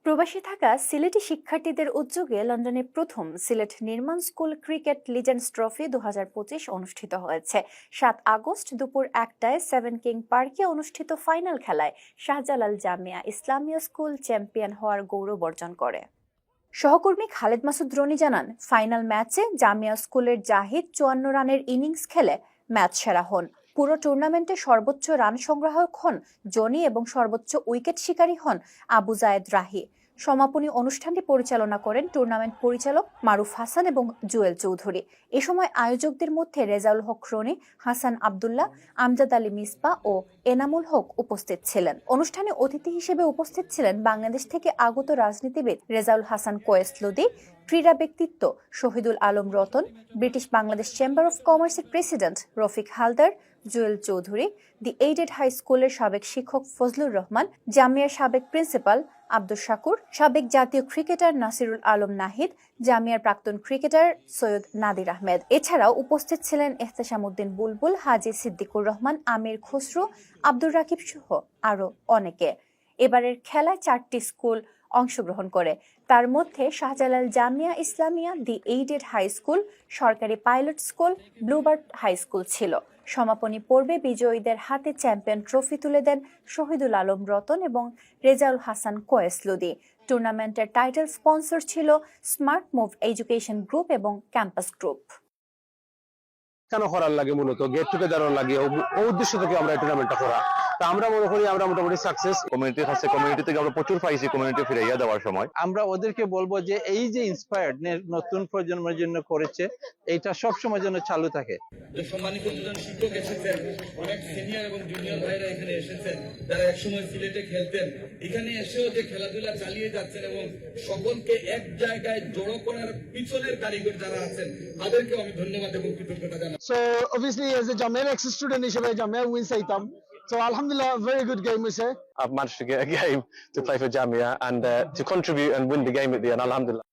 প্রবাসী থাকা সিলেটি শিক্ষার্থীদের উদ্যোগে লন্ডনে প্রথম সিলেট নির্মাণ স্কুল ক্রিকেট লিজেন্ডস ট্রফি 2025 অনুষ্ঠিত হয়েছে। 7 আগস্ট দুপুর 1টায় সেভেন কিং পার্কে অনুষ্ঠিত ফাইনাল খেলায় শাহজালাল জামিয়া ইসলামিয়া স্কুল চ্যাম্পিয়ন হওয়ার গৌরব অর্জন করে। সহকর্মী খালেদ মাসুদ রনি জানান, ফাইনাল ম্যাচে জামিয়া স্কুলের জাহিদ 54 রানের ইনিংস খেলে ম্যাচ সেরা হন। পুরো টুর্নামেন্টে সর্বোচ্চ রান সংগ্রাহক হন জনি এবং সর্বোচ্চ উইকেট শিকারী হন আবু জায়েদ রাহি। সমাপনী অনুষ্ঠানটি পরিচালনা করেন টুর্নামেন্ট পরিচালক মারুফ হাসান এবং জুয়েল চৌধুরী। এ সময় আয়োজকদের মধ্যে রেজাউল হক রনি, হাসান আব্দুল্লাহ, আমজাদ আলী মিসবা ও এনামুল হক উপস্থিত ছিলেন। অনুষ্ঠানে অতিথি হিসেবে উপস্থিত ছিলেন বাংলাদেশ থেকে আগত রাজনীতিবিদ রেজাউল হাসান কোয়েস লুদি, ক্রীড়া ব্যক্তিত্ব Shahidul Alam Ratan, British Bangladesh chamber of কমার্সের প্রেসিডেন্ট রফিক হালদার, জুয়েল চৌধুরী, দি এইডেড হাই স্কুলের সাবেক শিক্ষক ফজলুর রহমান, জামিয়ার সাবেক প্রিন্সিপাল আব্দুল শাকুর, সাবেক জাতীয় ক্রিকেটার নাসিরুল আলম নাহিদ, জামিয়ার প্রাক্তন ক্রিকেটার সৈয়দ নাদির আহমেদ। এছাড়াও উপস্থিত ছিলেন এহতেশাম উদ্দিন বুলবুল, হাজী সিদ্দিকুর রহমান, আমির খসরু, আব্দুর রাকিব সহ আরো অনেকে। এবারের খেলায় 4টি স্কুল অংশগ্রহণ করে, তার মধ্যে Shahjalal Jamia Islamia, the aided high school, সরকারি pilot school, bluebird high school ছিল। সমাপনী পর্বে বিজয়ীদের হাতে চ্যাম্পিয়ন ট্রফি তুলে দেন শহীদুল আলম রতন এবং রেজাউল হাসান কোয়েস লুদি। টুর্নামেন্টের টাইটেল স্পন্সর ছিল স্মার্ট মুভ এডুকেশন গ্রুপ এবং ক্যাম্পাস গ্রুপ। কেন করার লাগে, মূলত গেট টুগেদার লাগে, ও উদ্দেশ্য থেকে আমরা এই টুর্নামেন্টটা করা। তা আমরা মনে করি আমরা মোটামুটি সাকসেস। কমিউনিটির কাছে, কমিউনিটি থেকে আমরা প্রচুর পাইছি। কমিউনিটি ফিরাইয়া দেওয়ার সময় আমরা ওদেরকে বলবো যে এই যে ইন্সপায়ার্ড নতুন প্রজন্মের জন্য করেছে, এইটা সব সময় জন্য চালু থাকে। সম্মানিত দুজন শিক্ষক এসেছেন, অনেক সিনিয়র এবং জুনিয়র ভাইরা এখানে এসেছেন যারা একসময় সিলেটে খেলতেন। এখানে এসেও যে খেলাধুলা চালিয়ে যাচ্ছেন এবং সকলকে এক জায়গায় জড়ো করার পিছনের কারিগর যারা আছেন, তাদেরকে আমি ধন্যবাদ এবং কৃতজ্ঞতা জানাই। So obviously as a Jamia ex-student হিসেবে Jamia wins aitam. So alhamdulillah, very good game we say. I've managed to get a game to play for Jamia and to contribute and win the game at the end, alhamdulillah.